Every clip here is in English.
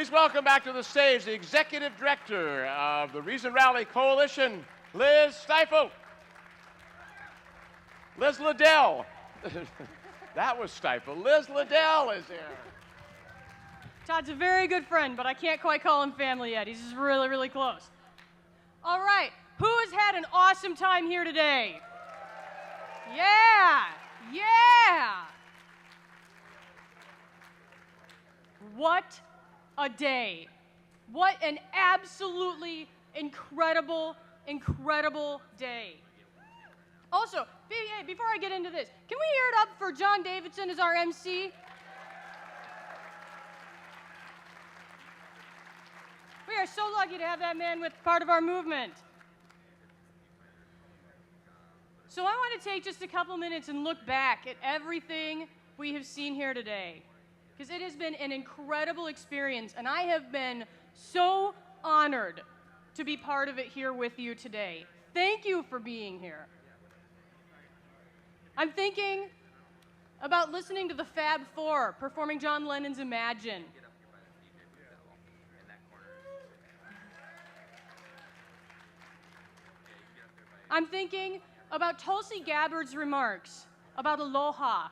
Please welcome back to the stage the Executive Director of the Reason Rally Coalition, Liz Stiefel. Liz Liddell. That was Stiefel. Liz Liddell is here. Todd's a very good friend, but I can't quite call him family yet. He's just really, really close. All right, who has had an awesome time here today? Yeah, yeah. What a day. What an absolutely incredible, incredible day. Also, before I get into this, can we hear it up for John Davidson as our MC? We are so lucky to have that man with part of our movement. So I want to take just a couple minutes and look back at everything we have seen here today, because it has been an incredible experience, and I have been so honored to be part of it here with you today. Thank you for being here. I'm thinking about listening to the Fab Four performing John Lennon's Imagine. I'm thinking about Tulsi Gabbard's remarks about aloha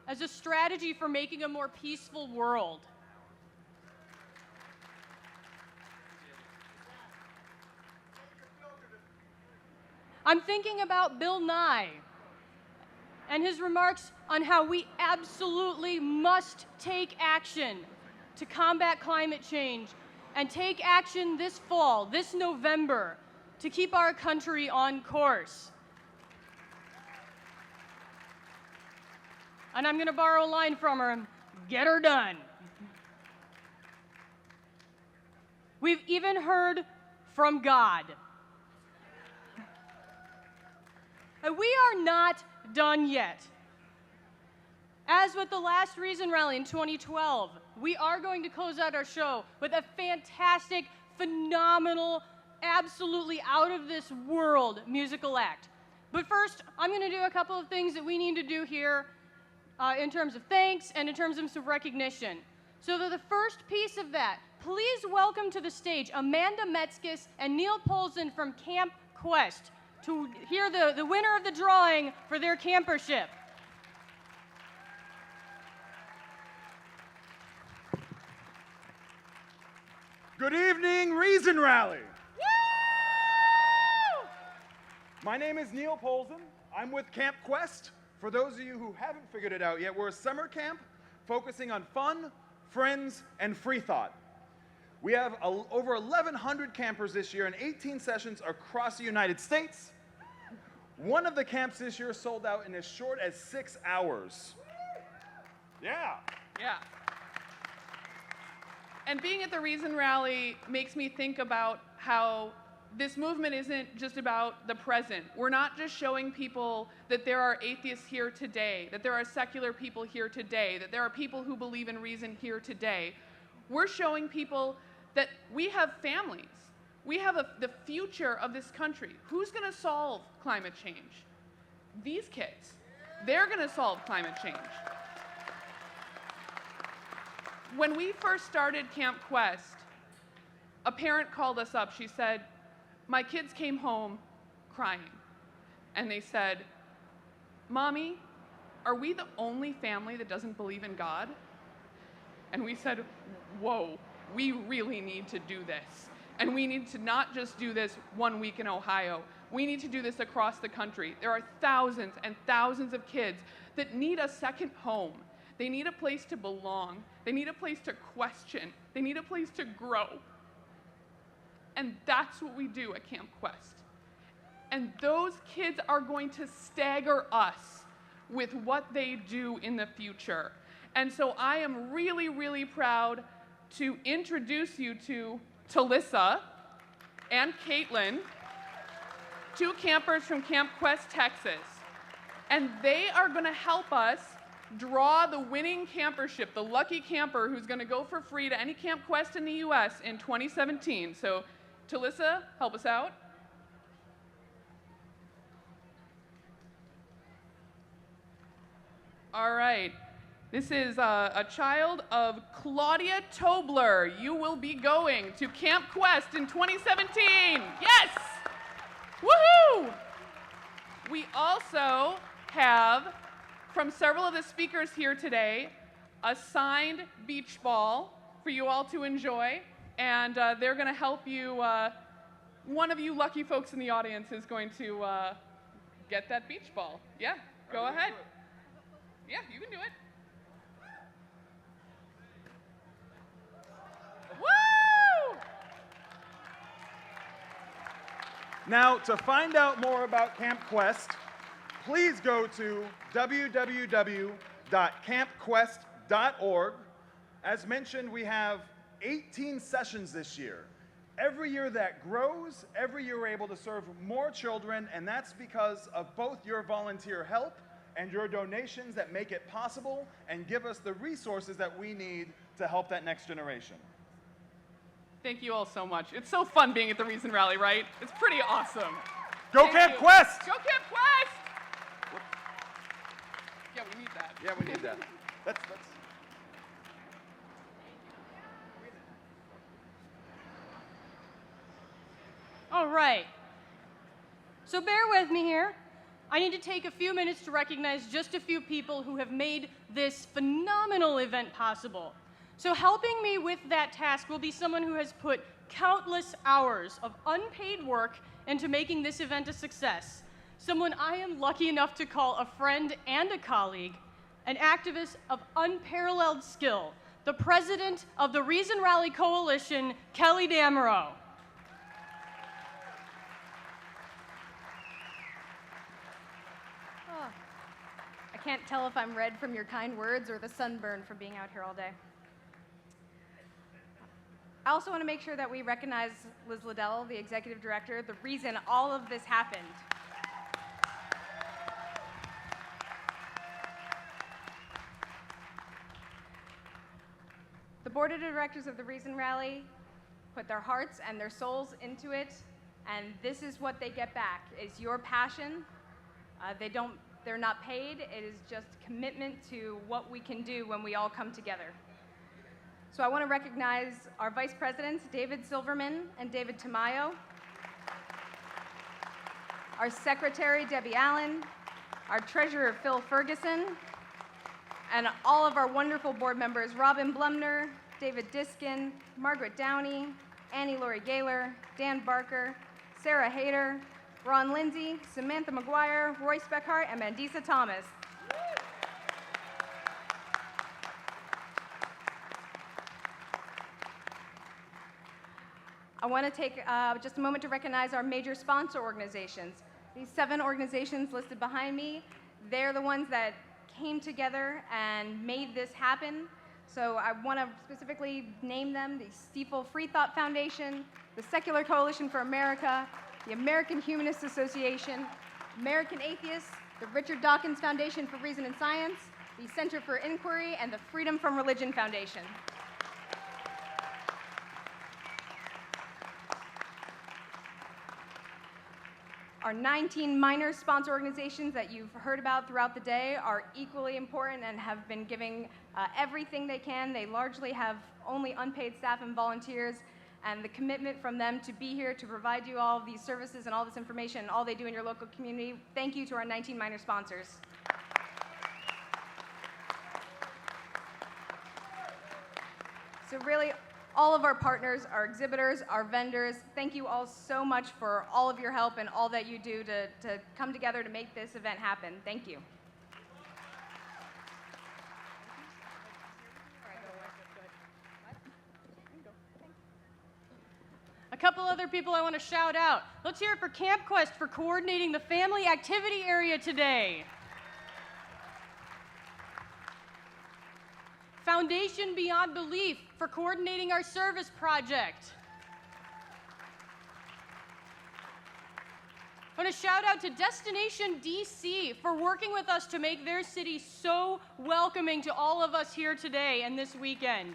as a strategy for making a more peaceful world. I'm thinking about Bill Nye and his remarks on how we absolutely must take action to combat climate change and take action this fall, this November, to keep our country on course. And I'm going to borrow a line from her, get her done. We've even heard from God. And we are not done yet. As with the last Reason Rally in 2012, we are going to close out our show with a fantastic, phenomenal, absolutely out of this world musical act. But first, I'm going to do a couple of things that we need to do here in terms of thanks and in terms of some recognition. So the first piece of that, please welcome to the stage Amanda Metzkes and Neil Polson from Camp Quest to hear the winner of the drawing for their campership. Good evening, Reason Rally. Woo! My name is Neil Polson. I'm with Camp Quest. For those of you who haven't figured it out yet, we're a summer camp focusing on fun, friends, and free thought. We have over 1,100 campers this year and 18 sessions across the United States. One of the camps this year sold out in as short as 6 hours. Yeah. Yeah. And being at the Reason Rally makes me think about how this movement isn't just about the present. We're not just showing people that there are atheists here today, that there are secular people here today, that there are people who believe in reason here today. We're showing people that we have families. We have the future of this country. Who's going to solve climate change? These kids. They're going to solve climate change. When we first started Camp Quest, a parent called us up. She said, my kids came home crying. And they said, Mommy, are we the only family that doesn't believe in God? And we said, whoa, we really need to do this. And we need to not just do this 1 week in Ohio. We need to do this across the country. There are thousands and thousands of kids that need a second home. They need a place to belong. They need a place to question. They need a place to grow. And that's what we do at Camp Quest. And those kids are going to stagger us with what they do in the future. And so I am really, really proud to introduce you to Talissa and Caitlin, two campers from Camp Quest, Texas. And they are going to help us draw the winning campership, the lucky camper who's going to go for free to any Camp Quest in the US in 2017. So Talissa, help us out. All right. This is a child of Claudia Tobler. You will be going to Camp Quest in 2017. Yes! Woohoo! We also have, from several of the speakers here today, a signed beach ball for you all to enjoy. And they're going to help you. One of you lucky folks in the audience is going to get that beach ball. Yeah, go ahead. Yeah, you can do it. Woo! Now, to find out more about Camp Quest, please go to www.campquest.org. As mentioned, we have 18 sessions this year. Every year that grows, every year we're able to serve more children, and that's because of both your volunteer help and your donations that make it possible and give us the resources that we need to help that next generation. Thank you all so much. It's so fun being at the Reason Rally, right? It's pretty awesome. Go Thank Camp you. Quest! Go Camp Quest! Yeah, we need that. Yeah, we need that. That's All right. So bear with me here. I need to take a few minutes to recognize just a few people who have made this phenomenal event possible. So helping me with that task will be someone who has put countless hours of unpaid work into making this event a success. Someone I am lucky enough to call a friend and a colleague, an activist of unparalleled skill, the president of the Reason Rally Coalition, Kelly Damerow. I can't tell if I'm red from your kind words or the sunburn from being out here all day. I also want to make sure that we recognize Liz Liddell, the executive director, the reason all of this happened. The board of directors of the Reason Rally put their hearts and their souls into it, and this is what they get back, is your passion. They're not paid. It is just commitment to what we can do when we all come together. So I want to recognize our vice presidents, David Silverman and David Tamayo, our secretary, Debbie Allen, our treasurer, Phil Ferguson, and all of our wonderful board members, Robin Blumner, David Diskin, Margaret Downey, Annie Laurie Gaylor, Dan Barker, Sarah Hayter, Ron Lindsay, Samantha McGuire, Roy Speckhart, and Mandisa Thomas. I want to take just a moment to recognize our major sponsor organizations. These 7 organizations listed behind me, they're the ones that came together and made this happen. So I want to specifically name them: the Stiefel Free Thought Foundation, the Secular Coalition for America, the American Humanist Association, American Atheists, the Richard Dawkins Foundation for Reason and Science, the Center for Inquiry, and the Freedom from Religion Foundation. Our 19 minor sponsor organizations that you've heard about throughout the day are equally important and have been giving everything they can. They largely have only unpaid staff and volunteers, and the commitment from them to be here to provide you all these services and all this information and all they do in your local community. Thank you to our 19 minor sponsors. So really, all of our partners, our exhibitors, our vendors, thank you all so much for all of your help and all that you do to come together to make this event happen. Thank you. A couple other people I want to shout out. Let's hear it for Camp Quest for coordinating the family activity area today. Foundation Beyond Belief for coordinating our service project. I want to shout out to Destination DC for working with us to make their city so welcoming to all of us here today and this weekend.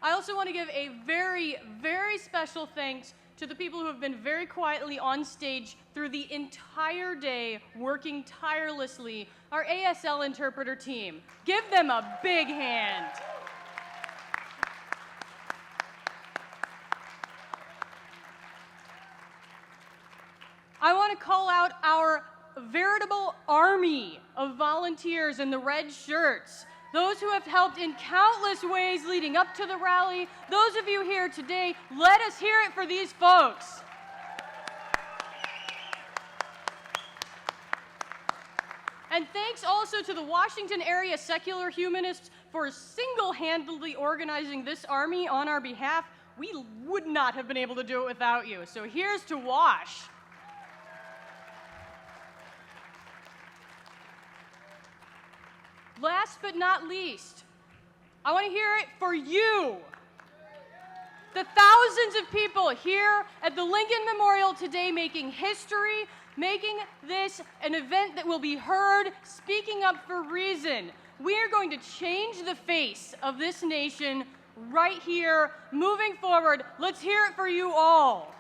I also want to give a very, very special thanks to the people who have been very quietly on stage through the entire day, working tirelessly, our ASL interpreter team. Give them a big hand. I want to call out our veritable army of volunteers in the red shirts, those who have helped in countless ways leading up to the rally. Those of you here today, let us hear it for these folks. And thanks also to the Washington area secular humanists for single-handedly organizing this army on our behalf. We would not have been able to do it without you. So here's to WASH. Last but not least, I want to hear it for you. The thousands of people here at the Lincoln Memorial today making history, making this an event that will be heard, speaking up for reason. We are going to change the face of this nation right here, moving forward. Let's hear it for you all.